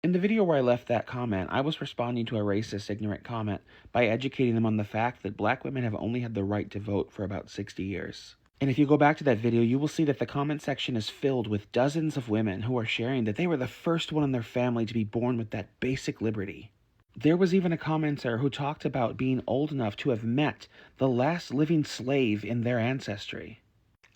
In the video where I left that comment, I was responding to a racist, ignorant comment by educating them on the fact that black women have only had the right to vote for about 60 years. And if you go back to that video, you will see that the comment section is filled with dozens of women who are sharing that they were the first one in their family to be born with that basic liberty. There was even a commenter who talked about being old enough to have met the last living slave in their ancestry.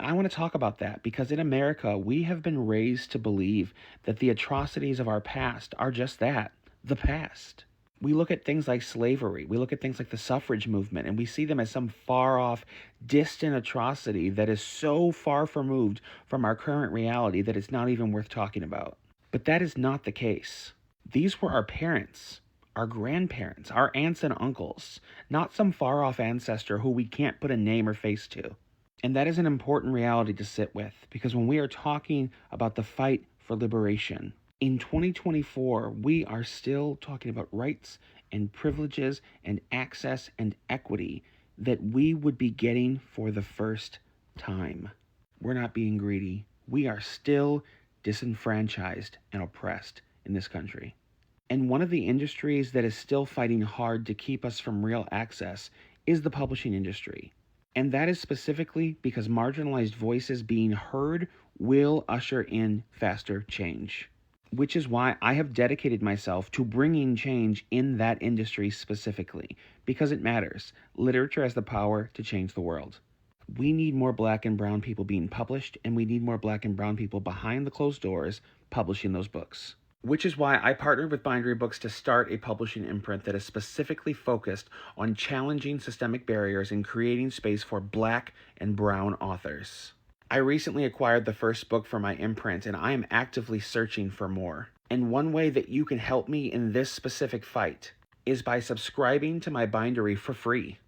I want to talk about that because in America, we have been raised to believe that the atrocities of our past are just that, the past. We look at things like slavery, we look at things like the suffrage movement, and we see them as some far off, distant atrocity that is so far removed from our current reality that it's not even worth talking about. But that is not the case. These were our parents, our grandparents, our aunts and uncles, not some far off ancestor who we can't put a name or face to. And that is an important reality to sit with, because when we are talking about the fight for liberation, in 2024, we are still talking about rights and privileges and access and equity that we would be getting for the first time. We're not being greedy. We are still disenfranchised and oppressed in this country. And one of the industries that is still fighting hard to keep us from real access is the publishing industry. And that is specifically because marginalized voices being heard will usher in faster change, which is why I have dedicated myself to bringing change in that industry specifically, because it matters. Literature has the power to change the world. We need more black and brown people being published, and we need more black and brown people behind the closed doors publishing those books. Which is why I partnered with Bindery Books to start a publishing imprint that is specifically focused on challenging systemic barriers and creating space for black and brown authors. I recently acquired the first book for my imprint, and I am actively searching for more. And one way that you can help me in this specific fight is by subscribing to my Bindery for free.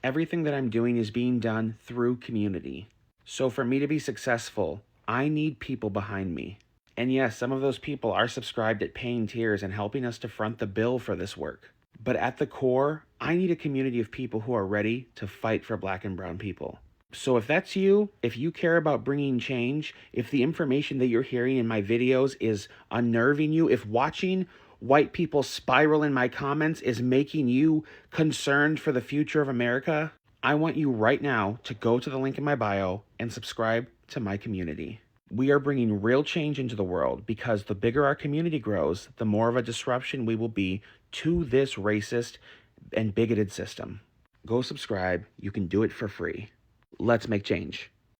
Everything that I'm doing is being done through community. So for me to be successful, I need people behind me. And yes, some of those people are subscribed at paying tiers and helping us to front the bill for this work. But at the core, I need a community of people who are ready to fight for black and brown people. So if that's you, if you care about bringing change, if the information that you're hearing in my videos is unnerving you, if watching white people spiral in my comments is making you concerned for the future of America, I want you right now to go to the link in my bio and subscribe to my community. We are bringing real change into the world because the bigger our community grows, the more of a disruption we will be to this racist and bigoted system. Go subscribe. You can do it for free. Let's make change.